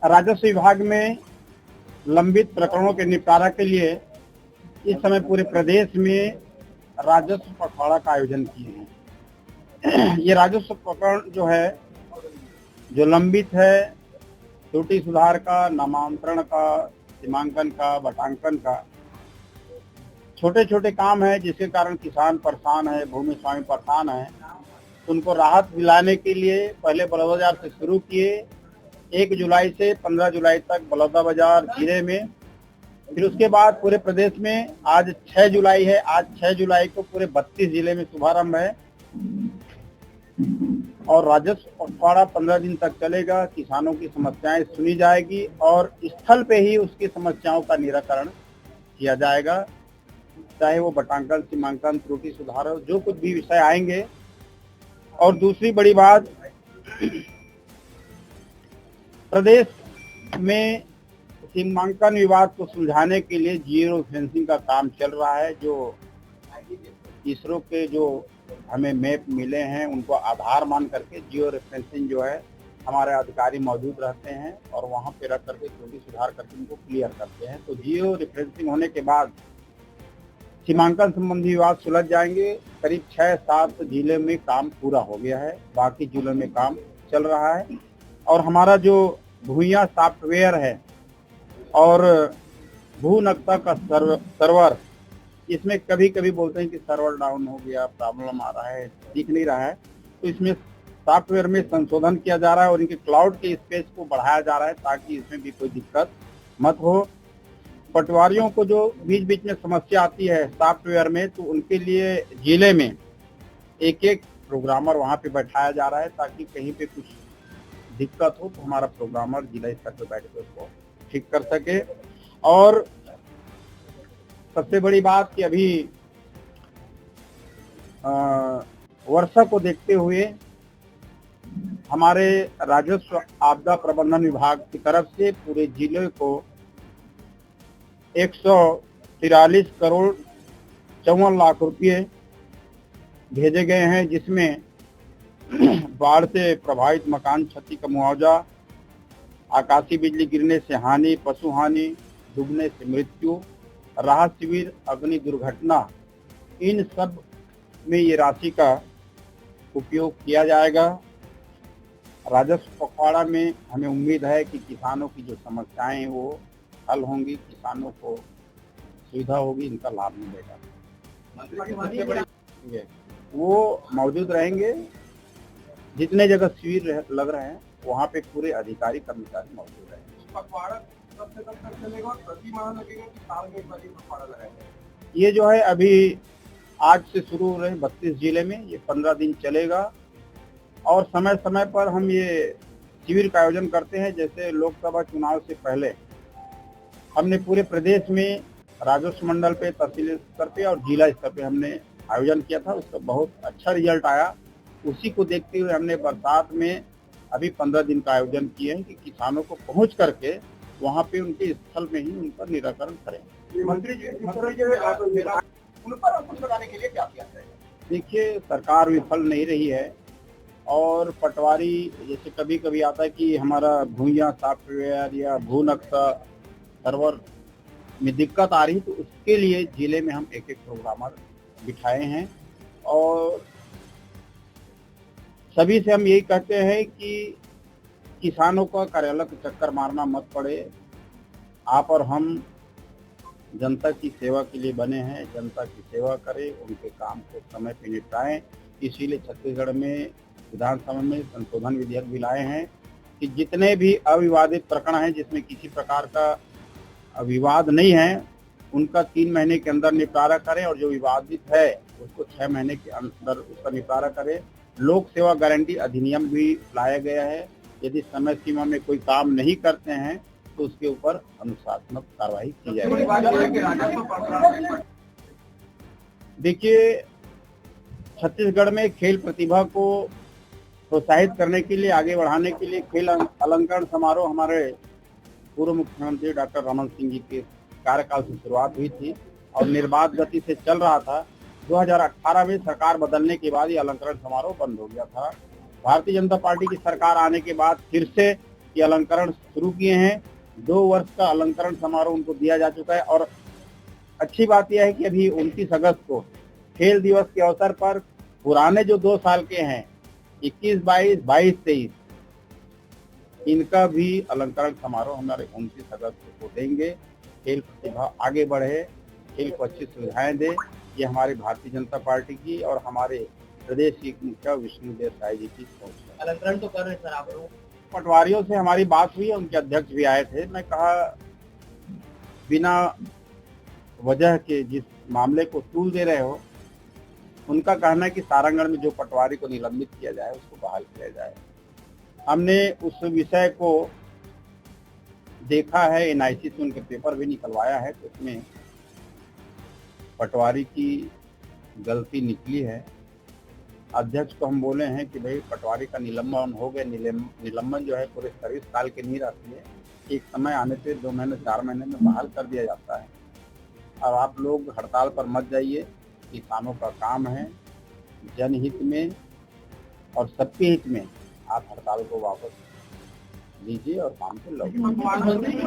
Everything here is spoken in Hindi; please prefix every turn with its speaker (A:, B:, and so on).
A: राजस्व विभाग में लंबित प्रकरणों के निपटारा के लिए इस समय पूरे प्रदेश में राजस्व पखवाड़ा का आयोजन किए हैं। ये राजस्व प्रकरण जो है, जो लंबित है, त्रुटि सुधार का, नामांतरण का, सीमांकन का, बटांकन का, छोटे छोटे काम है जिसके कारण किसान परेशान है, भूमि स्वामी परेशान है। उनको राहत दिलाने के लिए पहले बलौदा बाजार से शुरू किए, 1 जुलाई से 15 जुलाई तक बलौदा बाजार जिले में, फिर उसके बाद पूरे प्रदेश में आज 6 जुलाई है। आज 6 जुलाई को पूरे 32 जिले में शुभारंभ है और राजस्व पखवाड़ा 15 दिन तक चलेगा। किसानों की समस्याएं सुनी जाएगी और स्थल पे ही उसकी समस्याओं का निराकरण किया जाएगा, चाहे वो बटांकन, सीमांकन, त्रुटि सुधार, जो कुछ भी विषय आएंगे। और दूसरी बड़ी बात, प्रदेश में सीमांकन विवाद को सुलझाने के लिए जियो रेफरेंसिंग का काम चल रहा है। जो इसरो के जो हमें मैप मिले हैं उनको आधार मान करके जियो रेफरेंसिंग जो है, हमारे अधिकारी मौजूद रहते हैं और वहां पे रख करके त्रुटि सुधार करके उनको क्लियर करते हैं। तो जियो रेफरेंसिंग होने के बाद सीमांकन संबंधी विवाद सुलझ जाएंगे। करीब 6-7 जिले में काम पूरा हो गया है, बाकी जिलों में काम चल रहा है। और हमारा जो भूइयां सॉफ्टवेयर है और भू नक्शा का सर्वर, इसमें कभी कभी बोलते हैं कि सर्वर डाउन हो गया, प्रॉब्लम आ रहा है, दिख नहीं रहा है। तो इसमें सॉफ्टवेयर में संशोधन किया जा रहा है और इनके क्लाउड के स्पेस को बढ़ाया जा रहा है ताकि इसमें भी कोई दिक्कत मत हो। पटवारियों को जो बीच बीच में समस्या आती है सॉफ्टवेयर में, तो उनके लिए जिले में एक प्रोग्रामर वहां पे बैठाया जा रहा है ताकि कहीं पे कुछ दिक्कत हो तो हमारा प्रोग्रामर जिला स्तर पे बैठ कर उसको ठीक कर सके। और सबसे बड़ी बात कि अभी वर्षा को देखते हुए हमारे राजस्व आपदा प्रबंधन विभाग की तरफ से पूरे जिले को 143 करोड़ 54 लाख रुपये भेजे गए हैं, जिसमें बाढ़ से प्रभावित मकान क्षति का मुआवजा, आकाशीय बिजली गिरने से हानि, पशु हानि, डूबने से मृत्यु, राहत शिविर, अग्नि दुर्घटना, इन सब में ये राशि का उपयोग किया जाएगा। राजस्व पखवाड़ा में हमें उम्मीद है कि किसानों की जो समस्याएं हैं वो हल होंगी, किसानों को सुविधा होगी, इनका लाभ मिलेगा। वो मौजूद रहेंगे, जितने जगह शिविर लग रहे हैं वहाँ पे पूरे अधिकारी कर्मचारी मौजूद रहेंगे। ये जो है अभी आज से शुरू हो रहे 32 जिले में, ये 15 दिन चलेगा और समय समय पर हम ये शिविर का आयोजन करते हैं। जैसे लोकसभा चुनाव से पहले हमने पूरे प्रदेश में राजस्व मंडल पे, तहसील स्तर पे और जिला स्तर पे हमने आयोजन किया था, उसका बहुत अच्छा रिजल्ट आया। उसी को देखते हुए हमने बरसात में अभी 15 दिन का आयोजन किए हैं कि किसानों को पहुंच करके वहां पे उनके स्थल में ही उनका निराकरण करें।
B: मंत्री जी उन पर अंकुश लगाने के लिए क्या किया जाए?
A: देखिए, सरकार विफल नहीं रही है और पटवारी, जैसे कभी कभी आता है कि हमारा भूइयां सॉफ्टवेयर या भू नक्शा सर्वर में दिक्कत आ रही, तो उसके लिए जिले में हम एक प्रोग्रामर बिठाए हैं और सभी से हम यही कहते हैं कि किसानों का कार्यालय के चक्कर मारना मत पड़े। आप और हम जनता की सेवा के लिए बने हैं, जनता की सेवा करें, उनके काम को समय पर निपटाएं। इसीलिए छत्तीसगढ़ में विधानसभा में संशोधन विधेयक भी लाए हैं कि जितने भी अविवादित प्रकरण हैं जिसमें किसी प्रकार का विवाद नहीं है, उनका 3 महीने के अंदर निपटारा करें और जो विवादित है उसको 6 महीने के अंदर उसका निपटारा करें। लोक सेवा गारंटी अधिनियम भी लाया गया है, यदि समय सीमा में कोई काम नहीं करते हैं तो उसके ऊपर अनुशासनात्मक कार्रवाई की जाएगी। देखिए, छत्तीसगढ़ में खेल प्रतिभा को प्रोत्साहित करने के लिए, आगे बढ़ाने के लिए खेल अलंकरण समारोह हमारे पूर्व मुख्यमंत्री डॉक्टर रमन सिंह जी के कार्यकाल से शुरुआत हुई थी और निर्बाध गति से चल रहा था। 2018 में सरकार बदलने के बाद ये अलंकरण समारोह बंद हो गया था। भारतीय जनता पार्टी की सरकार आने के बाद फिर से ये अलंकरण शुरू किए हैं। 2 वर्ष का अलंकरण समारोह उनको दिया जा चुका है और अच्छी बात यह है कि अभी 29 अगस्त को खेल दिवस के अवसर पर पुराने जो 2 साल के हैं 21-22, 22-23 इनका भी अलंकरण समारोह हमारे 29 अगस्त को देंगे। खेल प्रतिभा आगे बढ़े, खेल को अच्छी सुविधाएं दे, ये हमारी भारतीय जनता पार्टी की और हमारे प्रदेश की मुखिया विष्णुदेव साय जी की सोच है।
C: अलंकरण तो कर रहे सर आप लोग।
A: पटवारियों से हमारी बात हुई है, उनके अध्यक्ष भी आए थे। मैं कहा बिना वजह के जिस मामले को तूल दे रहे हो, उनका कहना है कि सारंगढ़ में जो पटवारी को निलंबित किया जाए उसको बहाल किया जाए। हमने उस विषय को देखा है, एनआईसी से उनके पेपर भी निकलवाया है, तो उसमें पटवारी की गलती निकली है। अध्यक्ष को हम बोले हैं कि भाई पटवारी का निलंबन हो गया। निलंबन जो है पूरे सर्विस काल के नहीं रहती है, एक समय आने पे 2 महीने 4 महीने में बहाल कर दिया जाता है। अब आप लोग हड़ताल पर मत जाइए, किसानों का काम है, जनहित में और सबके हित में आप हड़ताल को वापस लीजिए और काम को लौटाइए।